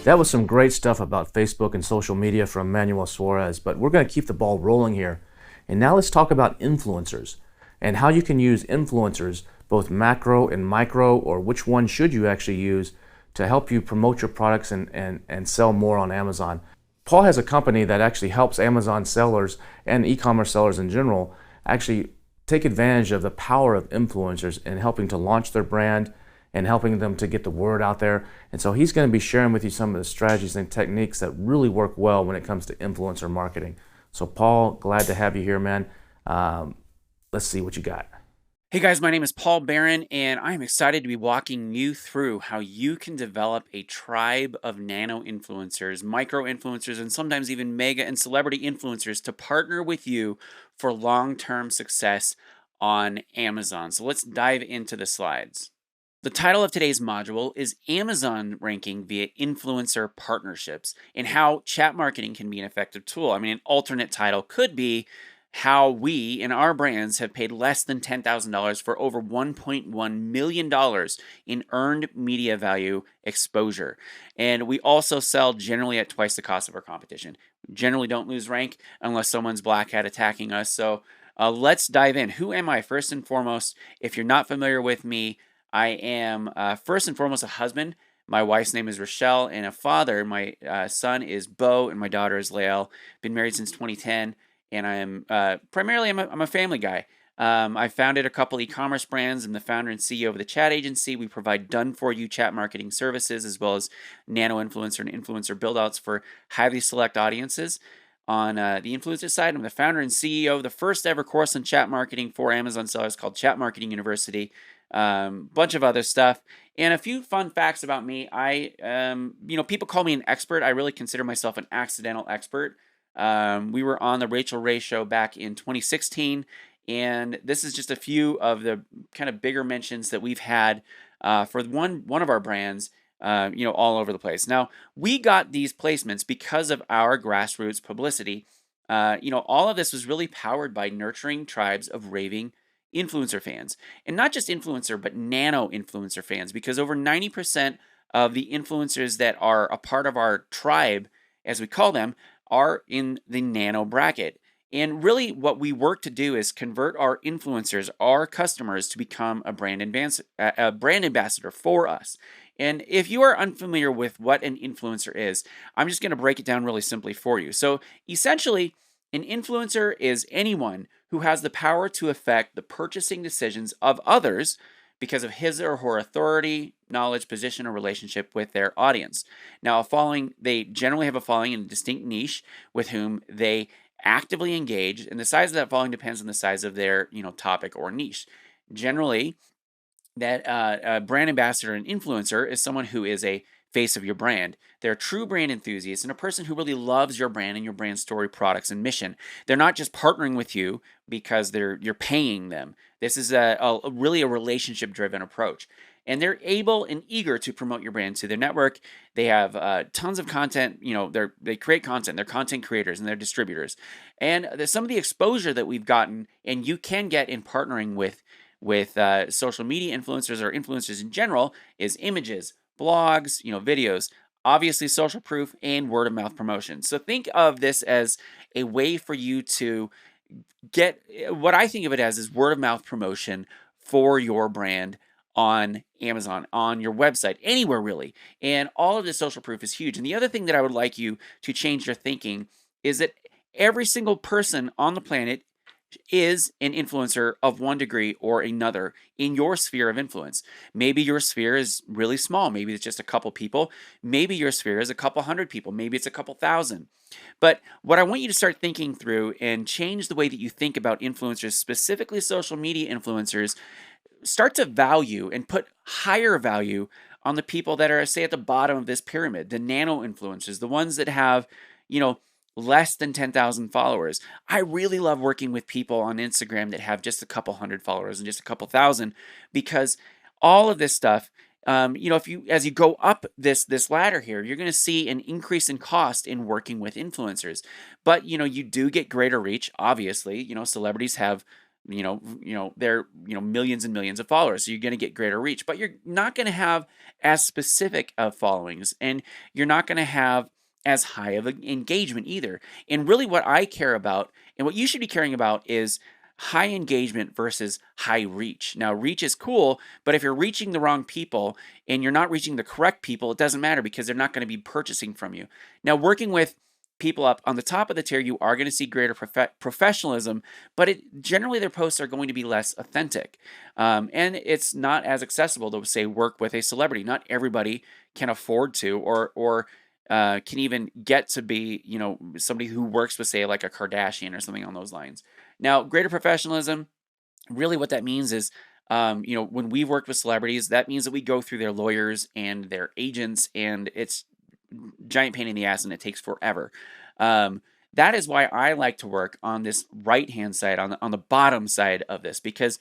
That was some great stuff about Facebook and social media from Manuel Suarez, but we're going to keep the ball rolling here. And now let's talk about influencers and how you can use influencers, both macro and micro, or which one should you actually use to help you promote your products and sell more on Amazon. Paul has a company that actually helps Amazon sellers and e-commerce sellers in general actually take advantage of the power of influencers in helping to launch their brand and helping them to get the word out there. And so he's going to be sharing with you some of the strategies and techniques that really work well when it comes to influencer marketing. So Paul, glad to have you here, man. Let's see what you got. Hey guys, my name is Paul Barron, and I'm excited to be walking you through how you can develop a tribe of nano influencers, micro influencers, and sometimes even mega and celebrity influencers to partner with you for long-term success on Amazon. So let's dive into the slides. The title of today's module is Amazon ranking via influencer partnerships and how chat marketing can be an effective tool. I mean, an alternate title could be how we in our brands have paid less than $10,000 for over $1.1 million in earned media value exposure. And we also sell generally at twice the cost of our competition. We generally don't lose rank unless someone's black hat attacking us. So let's dive in. Who am I? First and foremost, if you're not familiar with me, I am first and foremost a husband. My wife's name is Rochelle, and a father. My son is Bo, and my daughter is Lael. Been married since 2010, and I am primarily I'm a family guy. I founded a couple e-commerce brands. I'm the founder and CEO of the Chat Agency. We provide done-for-you chat marketing services as well as nano influencer and influencer build-outs for highly select audiences. On the influencer side, I'm the founder and CEO of the first ever course on chat marketing for Amazon sellers called Chat Marketing University. Bunch of other stuff, and a few fun facts about me. People call me an expert. I really consider myself an accidental expert. We were on the Rachel Ray show back in 2016, and this is just a few of the kind of bigger mentions that we've had for one of our brands. All over the place. Now, we got these placements because of our grassroots publicity. All of this was really powered by nurturing tribes of raving influencer fans, and not just influencer, but nano influencer fans, because over 90% of the influencers that are a part of our tribe, as we call them, are in the nano bracket. And really what we work to do is convert our influencers, our customers, to become a brand ambassador for us. And if you are unfamiliar with what an influencer is, I'm just going to break it down really simply for you. So essentially, an influencer is anyone who has the power to affect the purchasing decisions of others because of his or her authority, knowledge, position, or relationship with their audience. Now, they generally have a following in a distinct niche with whom they actively engage, and the size of that following depends on the size of their topic or niche. Generally, that a brand ambassador and influencer is someone who is a face of your brand. They're a true brand enthusiast and a person who really loves your brand and your brand story, products, and mission. They're not just partnering with you because you're paying them. This is really a relationship-driven approach. And they're able and eager to promote your brand to their network. They have tons of content. They create content. They're content creators and they're distributors. And some of the exposure that we've gotten and you can get in partnering with social media influencers or influencers in general is images, blogs, videos, obviously social proof, and word of mouth promotion. So think of this as a way for you to get what I think of it as is word of mouth promotion for your brand on Amazon, on your website, anywhere really. And all of this social proof is huge. And the other thing that I would like you to change your thinking is that every single person on the planet is an influencer of one degree or another in your sphere of influence. Maybe your sphere is really small. Maybe it's just a couple people. Maybe your sphere is a couple hundred people. Maybe it's a couple thousand. But what I want you to start thinking through and change the way that you think about influencers, specifically social media influencers, start to value and put higher value on the people that are, say, at the bottom of this pyramid, the nano influencers, the ones that have, less than 10,000 followers. I really love working with people on Instagram that have just a couple hundred followers and just a couple thousand, because all of this stuff, as you go up this ladder here, you're going to see an increase in cost in working with influencers. But you do get greater reach. Obviously, celebrities have they're millions and millions of followers, so you're going to get greater reach, but you're not going to have as specific of followings, and you're not going to have as high of an engagement either. And really, what I care about and what you should be caring about is high engagement versus high reach. Now, reach is cool, but if you're reaching the wrong people and you're not reaching the correct people, it doesn't matter because they're not going to be purchasing from you. Now, working with people up on the top of the tier, you are going to see greater professionalism, but generally their posts are going to be less authentic. And it's not as accessible to, say, work with a celebrity. Not everybody can afford to or can even get to be, somebody who works with, say, like a Kardashian or something on those lines. Now, greater professionalism, really what that means is, when we've worked with celebrities, that means that we go through their lawyers and their agents, and it's giant pain in the ass and it takes forever. That is why I like to work on this right hand side, on the bottom side of this, because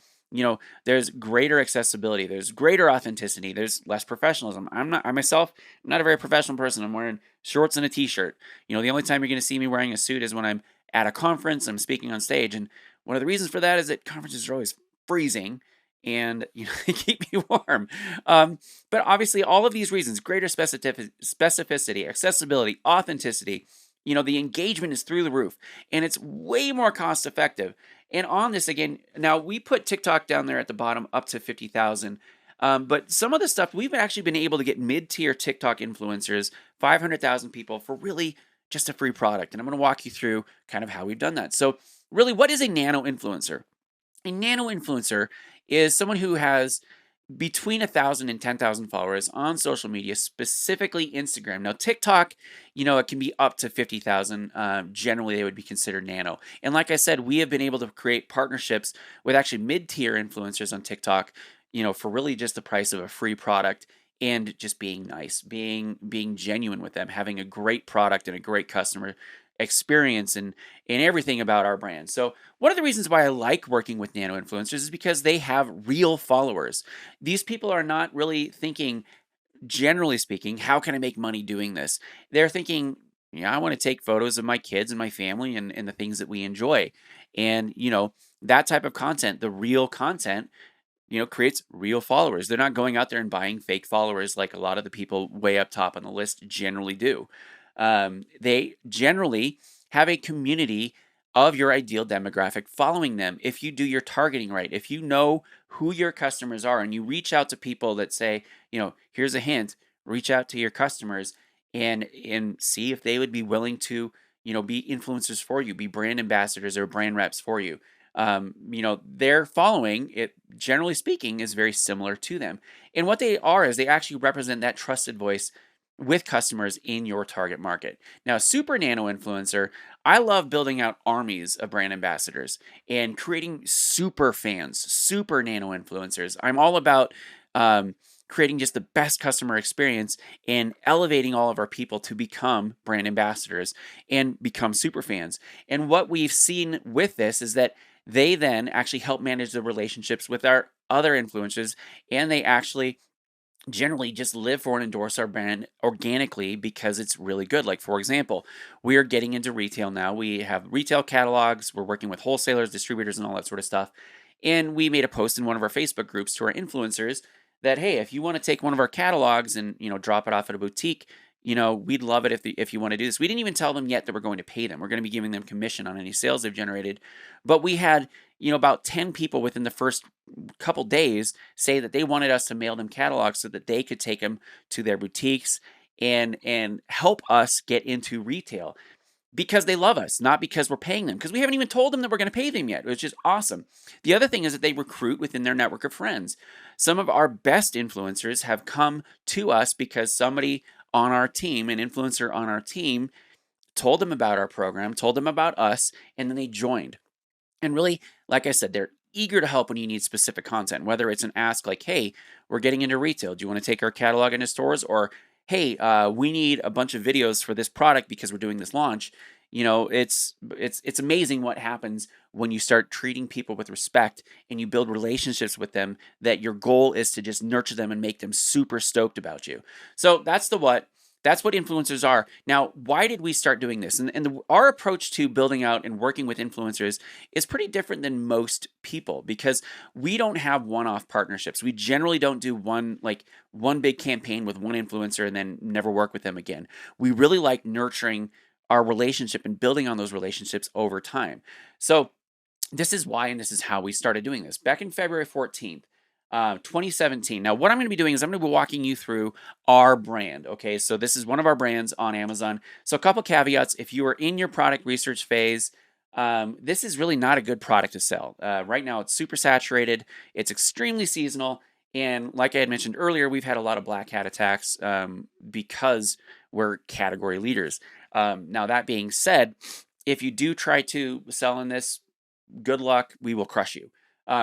there's greater accessibility, there's greater authenticity, there's less professionalism. I'm not a very professional person. I'm wearing shorts and a t-shirt. The only time you're going to see me wearing a suit is when I'm at a conference, I'm speaking on stage, and one of the reasons for that is that conferences are always freezing and they keep me warm. But obviously, all of these reasons, greater specificity, accessibility, authenticity, the engagement is through the roof, and it's way more cost effective. And on this, again, now we put TikTok down there at the bottom up to 50,000. But some of the stuff, we've actually been able to get mid-tier TikTok influencers, 500,000 people, for really just a free product. And I'm going to walk you through kind of how we've done that. So really, what is a nano influencer? A nano influencer is someone who has between 1,000 and 10,000 followers on social media, specifically Instagram. Now, TikTok, it can be up to 50,000. Generally, they would be considered nano. And like I said, we have been able to create partnerships with actually mid-tier influencers on TikTok, for really just the price of a free product, and just being nice, being genuine with them, having a great product and a great customer experience and everything about our brand. So one of the reasons why I like working with nano influencers is because they have real followers. These people are not really thinking, generally speaking, how can I make money doing this? They're thinking, I want to take photos of my kids and my family and the things that we enjoy. And, that type of content, the real content, creates real followers. They're not going out there and buying fake followers like a lot of the people way up top on the list generally do. They generally have a community of your ideal demographic following them. If you do your targeting right, if you know who your customers are and you reach out to people that say, here's a hint, reach out to your customers and see if they would be willing to, be influencers for you, be brand ambassadors or brand reps for you. Their following, it generally speaking, is very similar to them. And what they are is they actually represent that trusted voice with customers in your target market. Now, super nano influencer, I love building out armies of brand ambassadors and creating super fans, super nano influencers. I'm all about creating just the best customer experience and elevating all of our people to become brand ambassadors and become super fans. And what we've seen with this is that they then actually help manage the relationships with our other influencers, and they actually generally just live for and endorse our brand organically because it's really good. Like, for example, we are getting into retail now. We have retail catalogs. We're working with wholesalers, distributors, and all that sort of stuff. And we made a post in one of our Facebook groups to our influencers that, hey, if you want to take one of our catalogs and, drop it off at a boutique, we'd love it if you want to do this. We didn't even tell them yet that we're going to pay them. We're going to be giving them commission on any sales they've generated. But we had, about 10 people within the first couple days say that they wanted us to mail them catalogs so that they could take them to their boutiques and help us get into retail because they love us, not because we're paying them, because we haven't even told them that we're going to pay them yet, which is awesome. The other thing is that they recruit within their network of friends. Some of our best influencers have come to us because somebody on our team, an influencer on our team, told them about our program, told them about us, and then they joined. And really, like I said, they're eager to help when you need specific content, whether it's an ask like, hey, we're getting into retail. Do you want to take our catalog into stores? Or, hey, we need a bunch of videos for this product because we're doing this launch. It's amazing what happens when you start treating people with respect and you build relationships with them, that your goal is to just nurture them and make them super stoked about you. So that's the what. That's what influencers are. Now, why did we start doing this? Our approach to building out and working with influencers is pretty different than most people because we don't have one-off partnerships. We generally don't do one big campaign with one influencer and then never work with them again. We really like nurturing our relationship and building on those relationships over time. So this is why and this is how we started doing this. Back in February 14th, 2017. Now, what I'm going to be doing is I'm going to be walking you through our brand. Okay, so this is one of our brands on Amazon. So a couple caveats. If you are in your product research phase, this is really not a good product to sell. Right now, it's super saturated. It's extremely seasonal. And like I had mentioned earlier, we've had a lot of black hat attacks because we're category leaders. Now, that being said, if you do try to sell in this, good luck. We will crush you.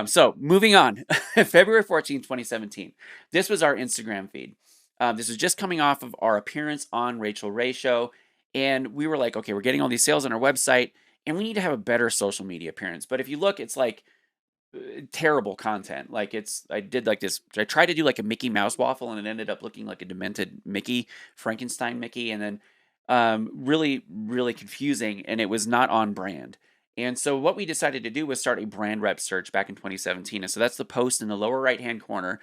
So moving on, February 14th, 2017. This was our Instagram feed. This was just coming off of our appearance on Rachel Ray Show. And we were like, okay, we're getting all these sales on our website and we need to have a better social media appearance. But if you look, it's like terrible content. Like I did like this, I tried to do like a Mickey Mouse waffle and it ended up looking like a demented Mickey, Frankenstein Mickey. And then really, really confusing. And it was not on brand. And so what we decided to do was start a brand rep search back in 2017. And so that's the post in the lower right-hand corner.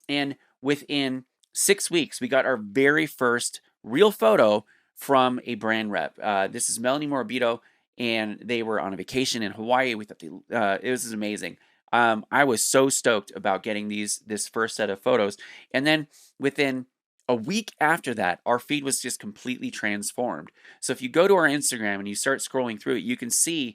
And within 6 weeks, we got our very first real photo from a brand rep. This is Melanie Morabito, and they were on a vacation in Hawaii. We thought it was amazing. I was so stoked about getting this first set of photos. And then within a week after that, our feed was just completely transformed. So if you go to our Instagram and you start scrolling through it, you can see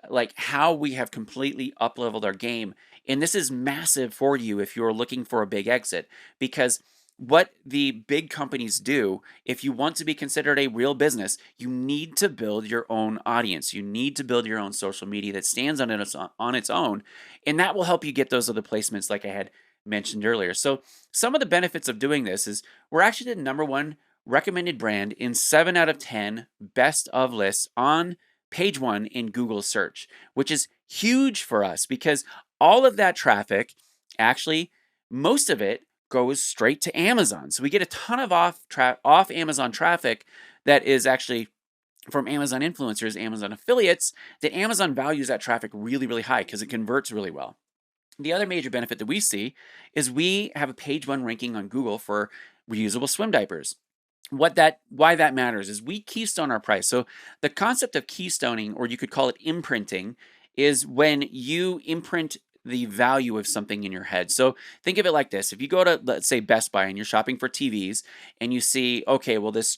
like how we have completely up-leveled our game. And this is massive for you if you're looking for a big exit, because what the big companies do, if you want to be considered a real business, you need to build your own audience. You need to build your own social media that stands on its own, and that will help you get those other placements like I had mentioned earlier. So some of the benefits of doing this is we're actually the #1 recommended brand in 7 out of 10 best of lists on page 1 in Google search, which is huge for us because all of that traffic, actually, most of it goes straight to Amazon. So we get a ton of off Amazon traffic that is actually from Amazon influencers, Amazon affiliates, that Amazon values that traffic really, really high because it converts really well. The other major benefit that we see is we have a page 1 ranking on Google for reusable swim diapers. Why that matters is we keystone our price. So the concept of keystoning, or you could call it imprinting, is when you imprint the value of something in your head. So think of it like this. If you go to, let's say, Best Buy and you're shopping for TVs and you see, okay, well, this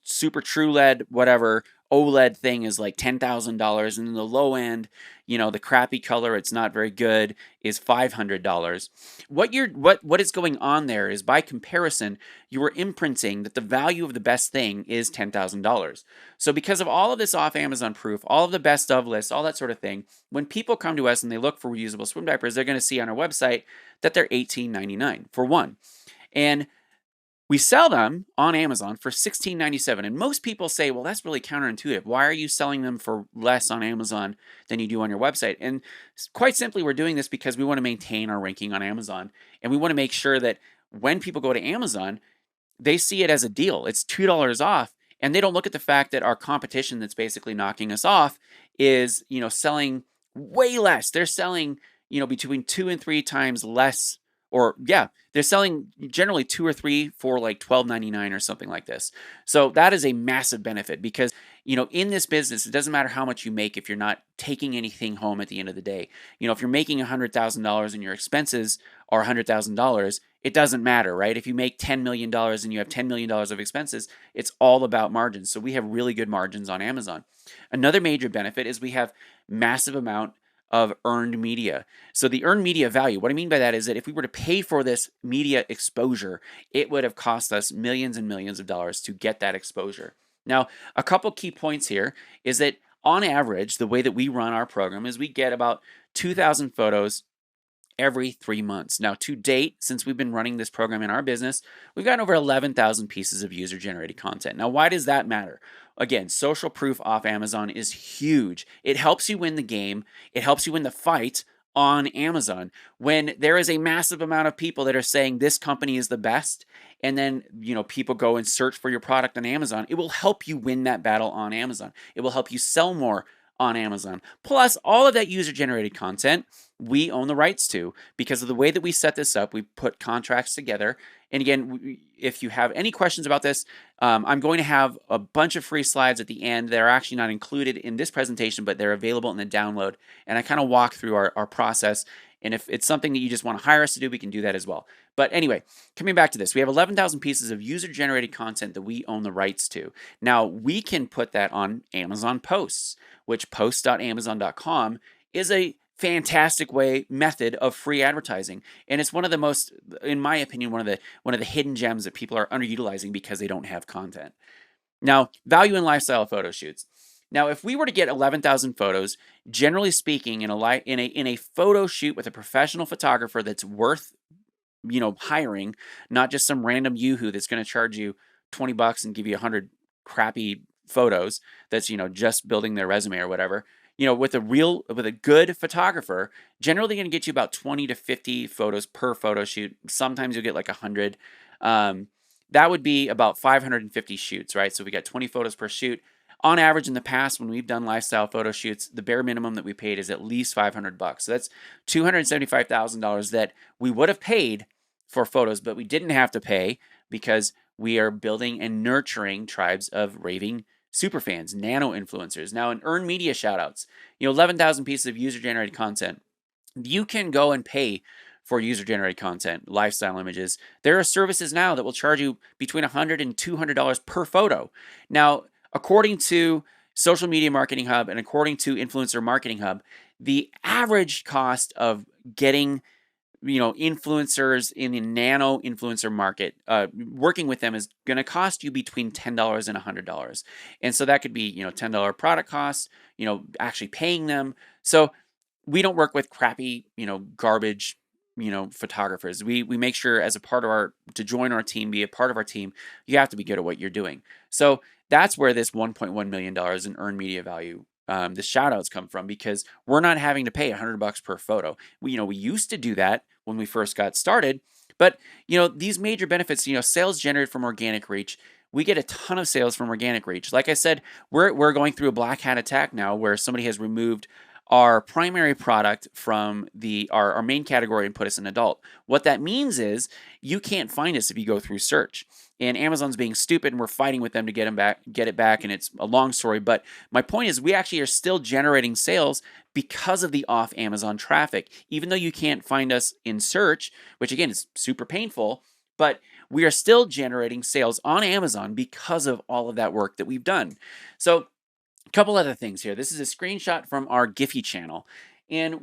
super TrueLED, whatever, OLED thing is like $10,000, and then the low end, the crappy color, it's not very good, is $500. What is going on there is, by comparison, you are imprinting that the value of the best thing is $10,000. So because of all of this off Amazon proof, all of the best of lists, all that sort of thing, when people come to us and they look for reusable swim diapers, they're going to see on our website that they're $18.99 for one. And we sell them on Amazon for $16.97. And most people say, well, that's really counterintuitive. Why are you selling them for less on Amazon than you do on your website? And quite simply, we're doing this because we want to maintain our ranking on Amazon. And we want to make sure that when people go to Amazon, they see it as a deal. It's $2 off. And they don't look at the fact that our competition that's basically knocking us off is, selling way less. They're selling, between 2 and 3 times less. Or yeah, they're selling generally 2 or 3 for like $12.99 or something like this. So that is a massive benefit because, in this business, it doesn't matter how much you make if you're not taking anything home at the end of the day. If you're making $100,000 and your expenses are $100,000, it doesn't matter, right? If you make $10 million and you have $10 million of expenses, it's all about margins. So we have really good margins on Amazon. Another major benefit is we have massive amount of earned media. So the earned media value, what I mean by that is that if we were to pay for this media exposure, it would have cost us millions and millions of dollars to get that exposure. Now, a couple key points here is that on average, the way that we run our program is we get about 2,000 photos every 3 months. Now, to date, since we've been running this program in our business, we've gotten over 11,000 pieces of user-generated content. Now, why does that matter? Again, social proof off Amazon is huge. It helps you win the game. It helps you win the fight on Amazon when there is a massive amount of people that are saying this company is the best, and then, people go and search for your product on Amazon, it will help you win that battle on Amazon. It will help you sell more on Amazon. Plus, all of that user-generated content, we own the rights to because of the way that we set this up. We put contracts together. And again, if you have any questions about this, I'm going to have a bunch of free slides at the end that are actually not included in this presentation, but they're available in the download. And I kind of walk through our process. And if it's something that you just want to hire us to do, we can do that as well. But anyway, coming back to this, we have 11,000 pieces of user-generated content that we own the rights to. Now, we can put that on Amazon Posts, which posts.amazon.com is a fantastic method of free advertising, and it's one of the most, in my opinion, one of the hidden gems that people are underutilizing because they don't have content. Now, value in lifestyle photo shoots. Now, if we were to get 11,000 photos, generally speaking, in a photo shoot with a professional photographer that's worth hiring, not just some random yoo-hoo that's going to charge you $20 and give you 100 crappy photos that's just building their resume or whatever. With a good photographer, generally going to get you about 20 to 50 photos per photo shoot. Sometimes you'll get like 100. That would be about 550 shoots, right? So we got 20 photos per shoot. On average, in the past, when we've done lifestyle photo shoots, the bare minimum that we paid is at least $500. So that's $275,000 that we would have paid for photos, but we didn't have to pay because we are building and nurturing tribes of raving superfans, nano influencers. Now, in earned media shoutouts, 11,000 pieces of user-generated content. You can go and pay for user-generated content, lifestyle images. There are services now that will charge you between $100 and $200 per photo. Now, according to Social Media Marketing Hub and according to Influencer Marketing Hub, the average cost of getting influencers in the nano influencer market, working with them is going to cost you between $10 and $100. And so that could be, $10 product costs, actually paying them. So we don't work with crappy, garbage, photographers. We make sure as a part of to join our team, be a part of our team, you have to be good at what you're doing. So that's where this $1.1 million in earned media value, the shout outs come from, because we're not having to pay $100 per photo. We used to do that when we first got started, but these major benefits, sales generated from organic reach, we get a ton of sales from organic reach. Like I said, we're going through a black hat attack now where somebody has removed our primary product from our main category and put us in adult. What that means is you can't find us if you go through search. And Amazon's being stupid, and we're fighting with them to get it back, and it's a long story. But my point is, we actually are still generating sales because of the off Amazon traffic, even though you can't find us in search, which again is super painful. But we are still generating sales on Amazon because of all of that work that we've done. So a couple other things here. This is a screenshot from our Giphy channel. And,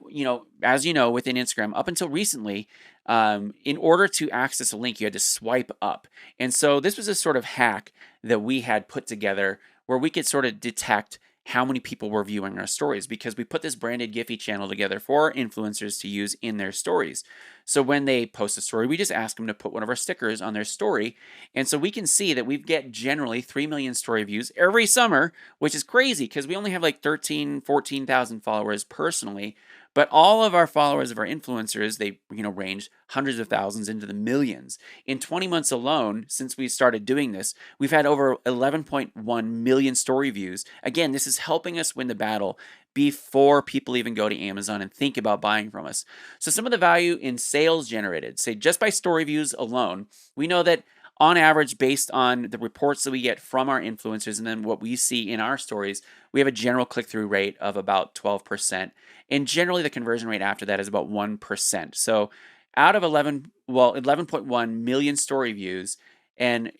as you know, within Instagram, up until recently, in order to access a link, you had to swipe up. And so this was a sort of hack that we had put together where we could sort of detect how many people were viewing our stories, because we put this branded Giphy channel together for influencers to use in their stories. So when they post a story, we just ask them to put one of our stickers on their story. And so we can see that we get generally 3 million story views every summer, which is crazy because we only have like 14,000 followers personally. But all of our followers of our influencers, they range hundreds of thousands into the millions. In 20 months alone, since we started doing this, we've had over 11.1 million story views. Again, this is helping us win the battle before people even go to Amazon and think about buying from us. So some of the value in sales generated, say just by story views alone, we know that on average, based on the reports that we get from our influencers and then what we see in our stories, we have a general click-through rate of about 12%. And generally, the conversion rate after that is about 1%. So out of 11.1 million story views, and,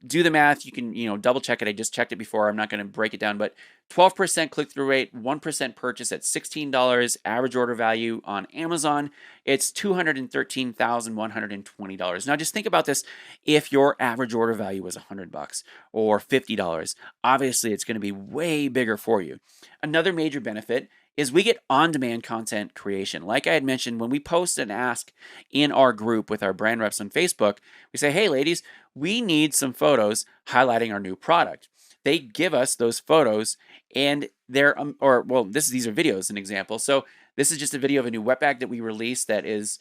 do the math. You can, double check it. I just checked it before. I'm not going to break it down, but 12% click-through rate, 1% purchase at $16, average order value on Amazon, it's $213,120. Now just think about this. If your average order value was $100 or $50, obviously it's going to be way bigger for you. Another major benefit is we get on-demand content creation. Like I had mentioned, when we post and ask in our group with our brand reps on Facebook, we say, hey ladies, we need some photos highlighting our new product. They give us those photos, and these are videos, an example. So this is just a video of a new wet bag that we released that is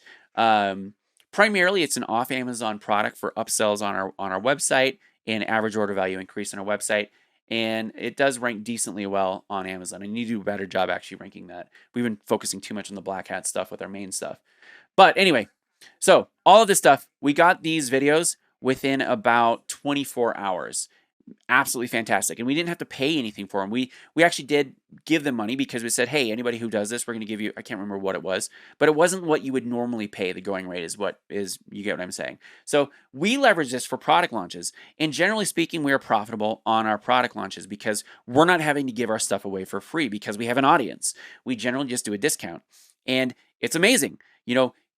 Primarily, it's an off Amazon product for upsells on our website and average order value increase on our website. And it does rank decently well on Amazon. And you do a better job actually ranking that. We've been focusing too much on the black hat stuff with our main stuff. But anyway, so all of this stuff, we got these videos within about 24 hours. Absolutely fantastic. And we didn't have to pay anything for them. We actually did give them money because we said, hey, anybody who does this, we're going to give you, I can't remember what it was, but it wasn't what you would normally pay. The going rate is what is, you get what I'm saying. So we leverage this for product launches. And generally speaking, we are profitable on our product launches because we're not having to give our stuff away for free because we have an audience. We generally just do a discount. And it's amazing.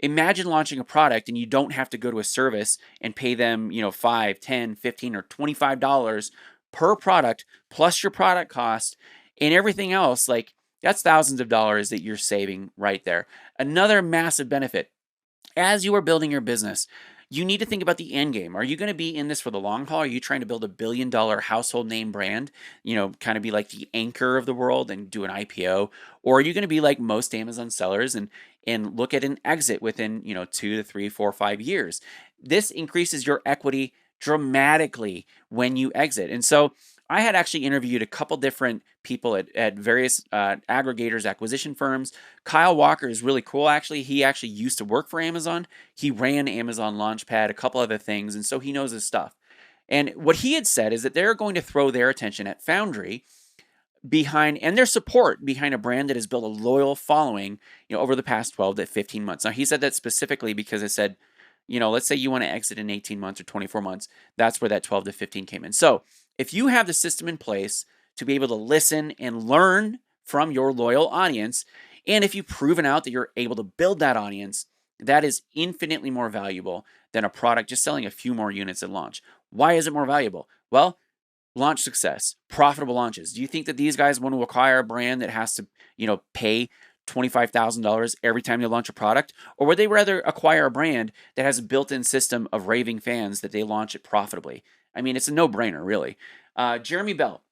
Imagine launching a product and you don't have to go to a service and pay them, $5, $10, $15, or $25 per product plus your product cost and everything else. Like, that's thousands of dollars that you're saving right there. Another massive benefit. As you are building your business, you need to think about the end game. Are you going to be in this for the long haul? Are you trying to build $1 billion household name brand, kind of be like the Anchor of the world and do an IPO? Or are you going to be like most Amazon sellers and look at an exit within, 2 to 3, 4, 5 years? This increases your equity dramatically when you exit. And so I had actually interviewed a couple different people at various aggregators, acquisition firms. Kyle Walker is really cool, actually. He actually used to work for Amazon. He ran Amazon Launchpad, a couple other things, and so he knows his stuff. And what he had said is that they're going to throw their attention at Foundry and their support behind a brand that has built a loyal following, over the past 12 to 15 months. Now, he said that specifically because it said, let's say you want to exit in 18 months or 24 months. That's where that 12 to 15 came in. So if you have the system in place to be able to listen and learn from your loyal audience, and if you've proven out that you're able to build that audience, that is infinitely more valuable than a product just selling a few more units at launch. Why is it more valuable? Well, launch success, profitable launches. Do you think that these guys want to acquire a brand that has to, pay $25,000 every time they launch a product? Or would they rather acquire a brand that has a built-in system of raving fans that they launch it profitably? I mean, it's a no-brainer, really. Jeremy Bell,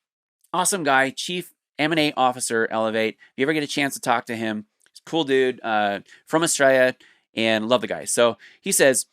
awesome guy, Chief M&A Officer, Elevate. If you ever get a chance to talk to him, he's a cool dude from Australia, and love the guy. So he says,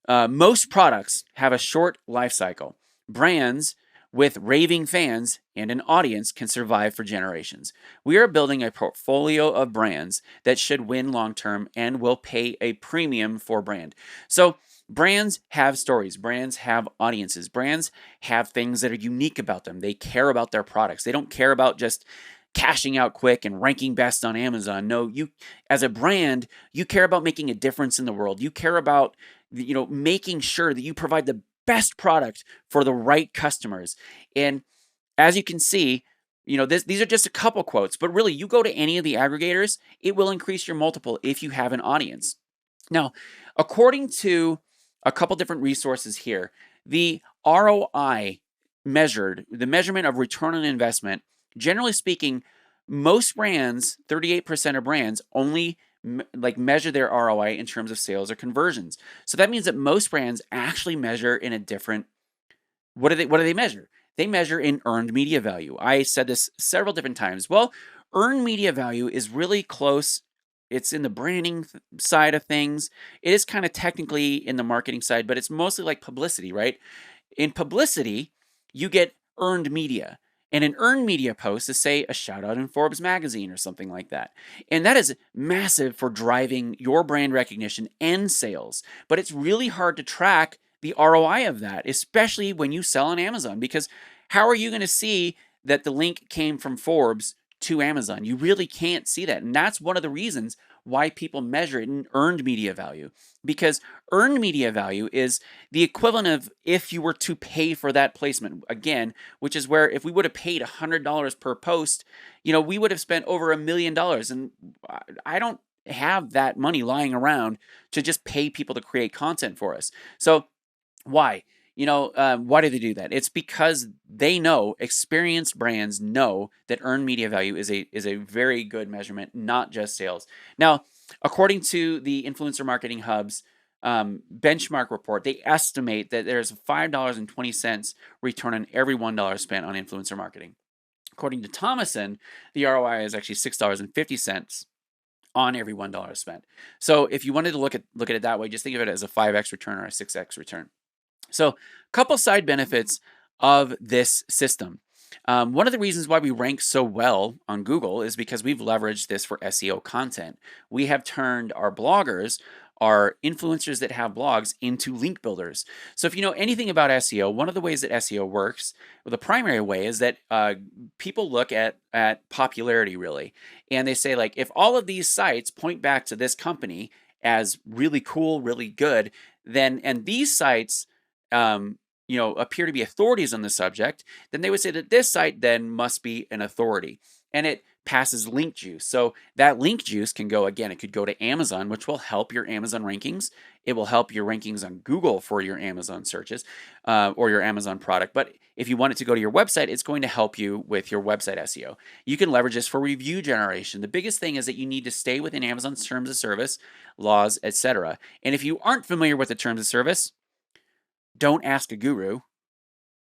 most products have a short life cycle. Brands with raving fans and an audience can survive for generations. We are building a portfolio of brands that should win long-term and will pay a premium for brand. So brands have stories. Brands have audiences. Brands have things that are unique about them. They care about their products. They don't care about just cashing out quick and ranking best on Amazon. No, you, as a brand, you care about making a difference in the world. You care about, making sure that you provide the best product for the right customers. And as you can see, these are just a couple quotes, but really, you go to any of the aggregators, it will increase your multiple if you have an audience. Now, according to a couple different resources here, the ROI measured, the measurement of return on investment, generally speaking, most brands, 38% of brands, only measure their ROI in terms of sales or conversions. So that means that most brands actually measure in a different, what do they measure? They measure in earned media value. I said this several different times. Well, earned media value is really close. It's in the branding side of things. It is kind of technically in the marketing side, but it's mostly like publicity, right? In publicity, you get earned media. And an earned media post is, say, a shout out in Forbes magazine or something like that. And that is massive for driving your brand recognition and sales. But it's really hard to track the ROI of that, especially when you sell on Amazon, because how are you going to see that the link came from Forbes to Amazon? You really can't see that. And that's one of the reasons why people measure it in earned media value, because earned media value is the equivalent of if you were to pay for that placement, again, which is where if we would have paid $100 per post, we would have spent over $1 million. And I don't have that money lying around to just pay people to create content for us. So why? Why do they do that? It's because they know, experienced brands know that earned media value is a very good measurement, not just sales. Now, according to the Influencer Marketing Hub's benchmark report, they estimate that there's $5.20 return on every $1 spent on influencer marketing. According to Thomason, the ROI is actually $6.50 on every $1 spent. So if you wanted to look at it that way, just think of it as a 5x return or a 6x return. So a couple side benefits of this system. One of the reasons why we rank so well on Google is because we've leveraged this for SEO content. We have turned our bloggers, our influencers that have blogs, into link builders. So if you know anything about SEO, one of the ways that SEO works, well, the primary way is that people look at popularity really, and they say like, if all of these sites point back to this company as really cool, really good, then and these sites appear to be authorities on the subject, then they would say that this site then must be an authority. And it passes link juice. So that link juice can go, again, it could go to Amazon, which will help your Amazon rankings. It will help your rankings on Google for your Amazon searches or your Amazon product. But if you want it to go to your website, it's going to help you with your website SEO. You can leverage this for review generation. The biggest thing is that you need to stay within Amazon's terms of service, laws, etc. And if you aren't familiar with the terms of service, don't ask a guru.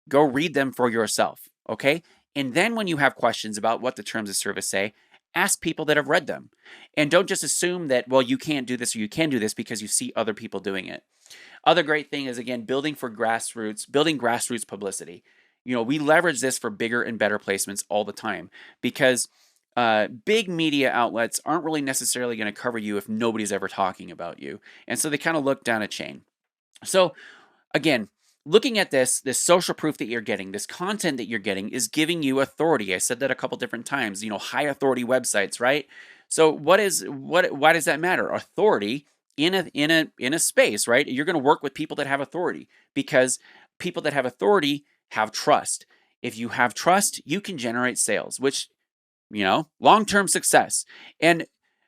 Go read them for yourself, okay? And then when you have questions about what the terms of service say, ask people that have read them. And don't just assume that, well, you can't do this or you can do this because you see other people doing it. Other great thing is, again, building grassroots publicity. We leverage this for bigger and better placements all the time because big media outlets aren't really necessarily going to cover you if nobody's ever talking about you. And so they kind of look down a chain. So again, looking at this social proof that you're getting, this content that you're getting is giving you authority. I said that a couple different times, high authority websites, right? So why does that matter? Authority in a space, right? You're going to work with people that have authority because people that have authority have trust. If you have trust, you can generate sales, which, long-term success. And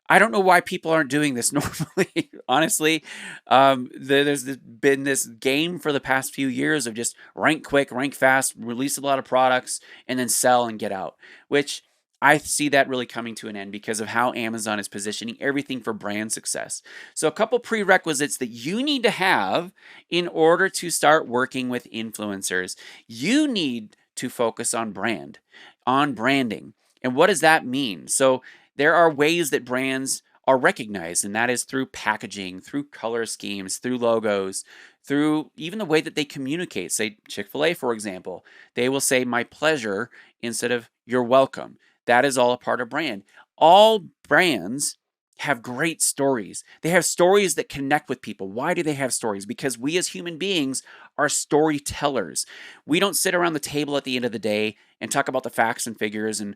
I don't know why people aren't doing this normally. Honestly, there's been this game for the past few years of just rank quick, rank fast, release a lot of products, and then sell and get out, which I see that really coming to an end because of how Amazon is positioning everything for brand success. So a couple prerequisites that you need to have in order to start working with influencers. You need to focus on branding. And what does that mean? So there are ways that brands are recognized, and that is through packaging, through color schemes, through logos, through even the way that they communicate. Say Chick-fil-A, for example, they will say "my pleasure" instead of "you're welcome." That is all a part of brand. All brands have great stories. They have stories that connect with people. Why do they have stories? Because we as human beings are storytellers. We don't sit around the table at the end of the day and talk about the facts and figures. And,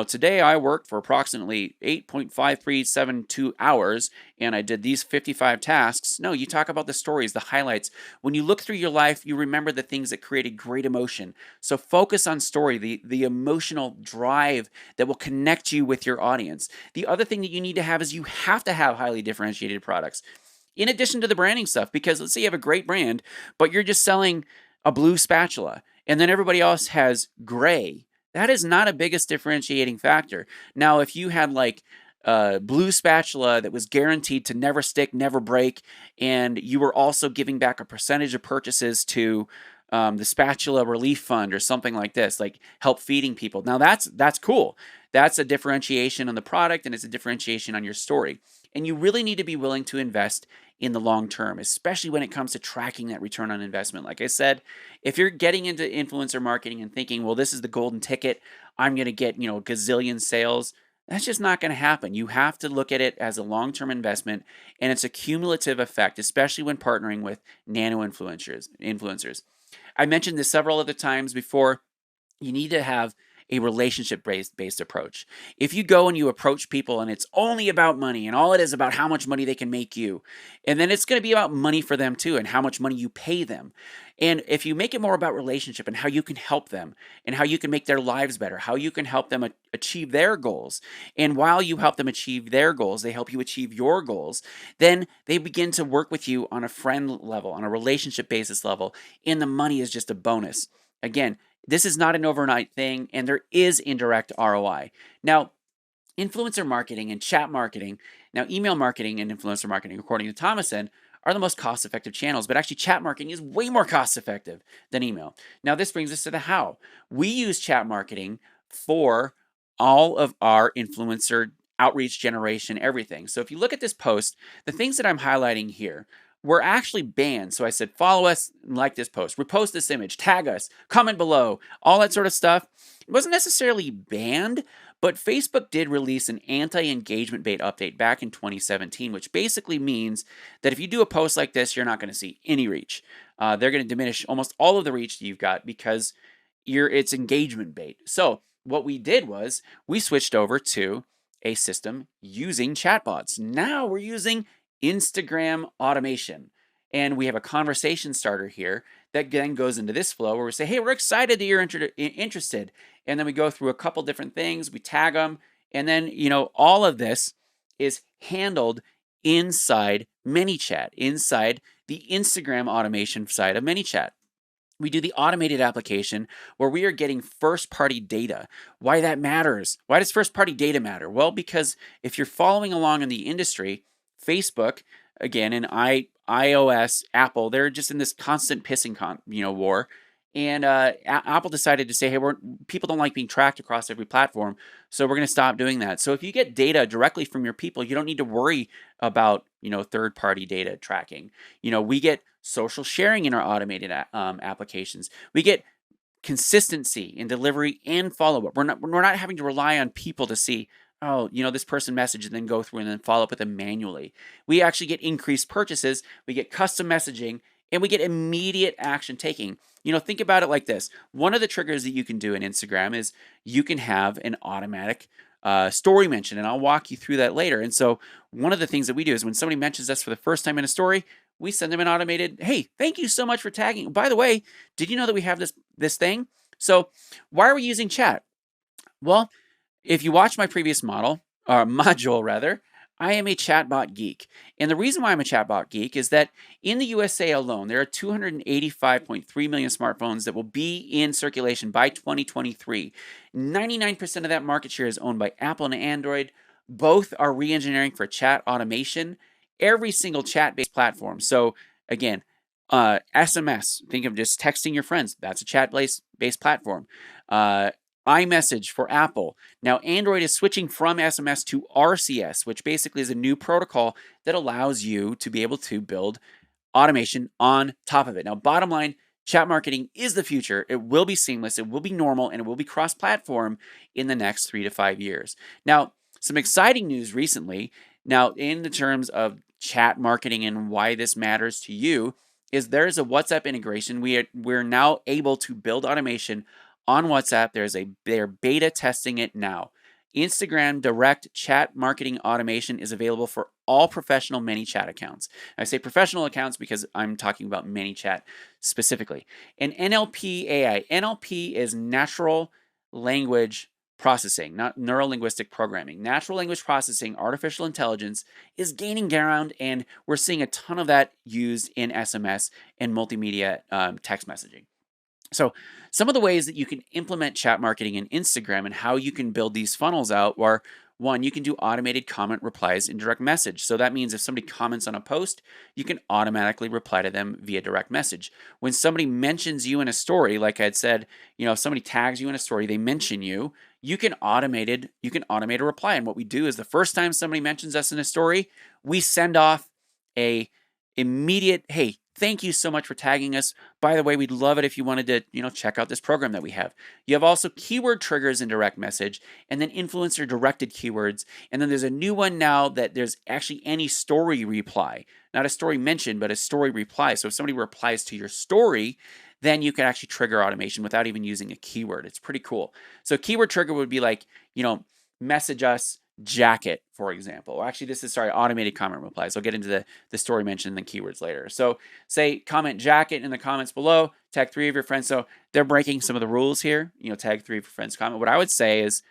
today I worked for approximately 8.5372 hours and I did these 55 tasks. No, you talk about the stories, the highlights. When you look through your life, you remember the things that created great emotion. So focus on story, the emotional drive that will connect you with your audience. The other thing that you need to have is you have to have highly differentiated products. In addition to the branding stuff, because let's say you have a great brand, but you're just selling a blue spatula and then everybody else has gray. That is not a biggest differentiating factor. Now, if you had like a blue spatula that was guaranteed to never stick, never break, and you were also giving back a percentage of purchases to the spatula relief fund or something like this, like help feeding people. Now that's cool. That's a differentiation on the product and it's a differentiation on your story. And you really need to be willing to invest in the long term, especially when it comes to tracking that return on investment. Like I said, if you're getting into influencer marketing and thinking, well, this is the golden ticket, I'm going to get, gazillion sales. That's just not going to happen. You have to look at it as a long-term investment, and it's a cumulative effect, especially when partnering with nano influencers. I mentioned this several other times before. You need to have a relationship-based approach. If you go and you approach people and it's only about money and all it is about how much money they can make you, and then it's going to be about money for them too and how much money you pay them. And if you make it more about relationship and how you can help them and how you can make their lives better, how you can help them achieve their goals, and while you help them achieve their goals, they help you achieve your goals, then they begin to work with you on a friend level, on a relationship basis level, and the money is just a bonus. Again, this is not an overnight thing, and there is indirect ROI. Now, influencer marketing and chat marketing, now email marketing and influencer marketing, according to Thomason, are the most cost-effective channels, but actually chat marketing is way more cost-effective than email. Now, this brings us to the how. We use chat marketing for all of our influencer outreach generation, everything. So if you look at this post, the things that I'm highlighting here were actually banned. So I said, follow us, like this post, repost this image, tag us, comment below, all that sort of stuff. It wasn't necessarily banned, but Facebook did release an anti-engagement bait update back in 2017, which basically means that if you do a post like this, you're not going to see any reach. They're going to diminish almost all of the reach that you've got because it's engagement bait. So what we did was we switched over to a system using chatbots. Now we're using Instagram automation. And we have a conversation starter here that then goes into this flow where we say, hey, we're excited that you're interested. And then we go through a couple different things, we tag them, and then, all of this is handled inside ManyChat, inside the Instagram automation side of ManyChat. We do the automated application where we are getting first-party data. Why that matters? Why does first-party data matter? Well, because if you're following along in the industry, Facebook, again, and iOS, Apple, they're just in this constant pissing war. And Apple decided to say, hey, people don't like being tracked across every platform, so we're going to stop doing that. So if you get data directly from your people, you don't need to worry about third-party data tracking. We get social sharing in our automated applications. We get consistency in delivery and follow-up. We're not having to rely on people to see, oh, this person messaged and then go through and then follow up with them manually. We actually get increased purchases, we get custom messaging, and we get immediate action taking. Think about it like this. One of the triggers that you can do in Instagram is you can have an automatic story mention, and I'll walk you through that later. And so one of the things that we do is when somebody mentions us for the first time in a story, we send them an automated, hey, thank you so much for tagging. By the way, did you know that we have this thing? So why are we using chat? Well, if you watch my previous module rather, I am a chatbot geek. And the reason why I'm a chatbot geek is that in the USA alone, there are 285.3 million smartphones that will be in circulation by 2023. 99% of that market share is owned by Apple and Android. Both are re-engineering for chat automation. Every single chat-based platform. So again, SMS, think of just texting your friends. That's a chat-based platform. iMessage for Apple. Now, Android is switching from SMS to RCS, which basically is a new protocol that allows you to be able to build automation on top of it. Now, bottom line, chat marketing is the future. It will be seamless, it will be normal, and it will be cross-platform in the next 3 to 5 years. Now, some exciting news recently, now in the terms of chat marketing and why this matters to you, is there's a WhatsApp integration. We're now able to build automation on WhatsApp. They're beta testing it now. Instagram direct chat marketing automation is available for all professional ManyChat accounts. I say professional accounts because I'm talking about ManyChat specifically. And NLP AI. NLP is natural language processing, not neuro-linguistic programming. Natural language processing, artificial intelligence is gaining ground, and we're seeing a ton of that used in SMS and multimedia text messaging. So some of the ways that you can implement chat marketing in Instagram and how you can build these funnels out are, one, you can do automated comment replies in direct message. So that means if somebody comments on a post, you can automatically reply to them via direct message. When somebody mentions you in a story, like I had said, if somebody tags you in a story, they mention you, you can automate a reply. And what we do is the first time somebody mentions us in a story, we send off a immediate, hey, thank you so much for tagging us. By the way, we'd love it if you wanted to, check out this program that we have. You have also keyword triggers in direct message, and then influencer directed keywords. And then there's a new one now that there's actually any story reply, not a story mention, but a story reply. So if somebody replies to your story, then you can actually trigger automation without even using a keyword. It's pretty cool. So keyword trigger would be like, message us jacket, for example. Or actually, this is, automated comment replies. I'll get into the story mention and the keywords later. So say comment jacket in the comments below, tag 3 of your friends. So they're breaking some of the rules here, tag 3 of your friends comment. What I would say is,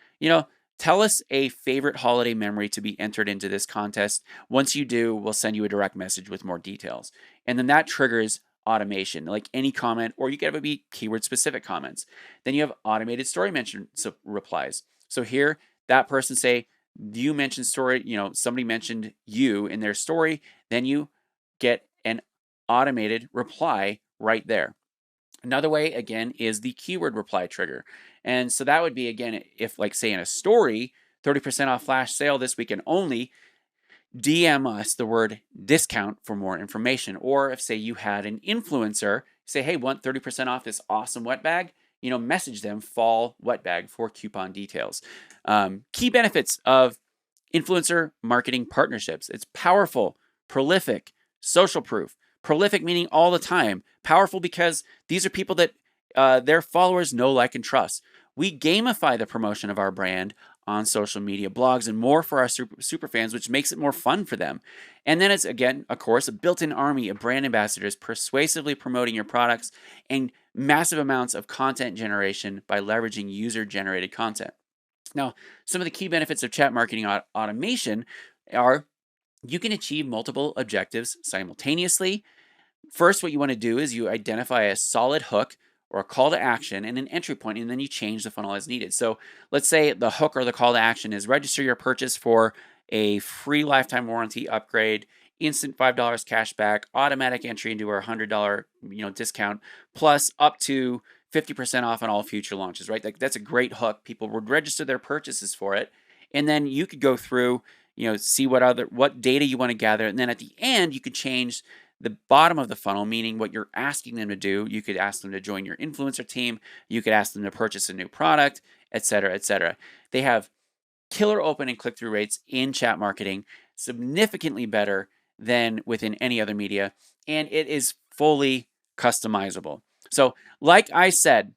tell us a favorite holiday memory to be entered into this contest. Once you do, we'll send you a direct message with more details. And then that triggers automation, like any comment, or you can have it be keyword specific comments. Then you have automated story mention replies. So here, that person say, you mentioned story, somebody mentioned you in their story, then you get an automated reply right there. Another way, again, is the keyword reply trigger. And so that would be, again, if like say in a story, 30% off flash sale this weekend only, DM us the word discount for more information. Or if, say, you had an influencer say, hey, want 30% off this awesome wet bag, message them fall wet bag for coupon details. Key benefits of influencer marketing partnerships: it's powerful, prolific, social proof. Prolific meaning all the time. Powerful because these are people that their followers know, like, and trust. We gamify the promotion of our brand on social media, blogs, and more for our super fans, which makes it more fun for them. And then it's, again, of course, a built-in army of brand ambassadors persuasively promoting your products, and massive amounts of content generation by leveraging user-generated content. Now, some of the key benefits of chat marketing automation are you can achieve multiple objectives simultaneously. First, what you want to do is you identify a solid hook or a call to action and an entry point, and then you change the funnel as needed. So let's say the hook or the call to action is register your purchase for a free lifetime warranty upgrade, instant $5 cash back, automatic entry into our $100 discount, plus up to 50% off on all future launches, right? Like, that's a great hook. People would register their purchases for it, and then you could go through, see what data you want to gather, and then at the end you could change the bottom of the funnel, meaning what you're asking them to do. You could ask them to join your influencer team. You could ask them to purchase a new product, etc., etc. They have killer open and click-through rates in chat marketing, significantly better than within any other media, and it is fully customizable. So, like I said,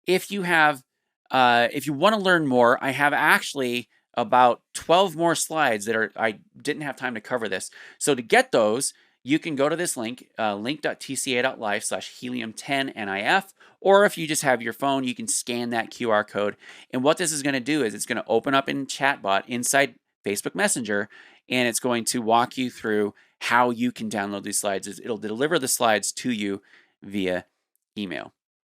if you want to learn more, I have actually about 12 more slides I didn't have time to cover this. So to get those, you can go to this link, link.tca.life/helium10nif, or if you just have your phone, you can scan that QR code. And what this is going to do is it's going to open up in Chatbot inside Facebook Messenger, and it's going to walk you through how you can download these slides. It'll deliver the slides to you via email.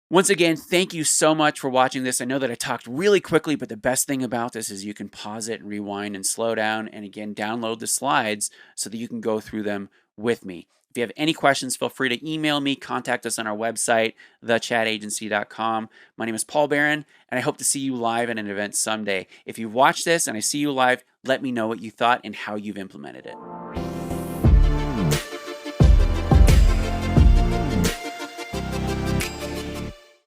Once again, thank you so much for watching this. I know that I talked really quickly, but the best thing about this is you can pause it and rewind and slow down, and again, download the slides so that you can go through them with me. If you have any questions, feel free to email me, contact us on our website, thechatagency.com. My name is Paul Barron, and I hope to see you live at an event someday. If you've watched this and I see you live, let me know what you thought and how you've implemented it.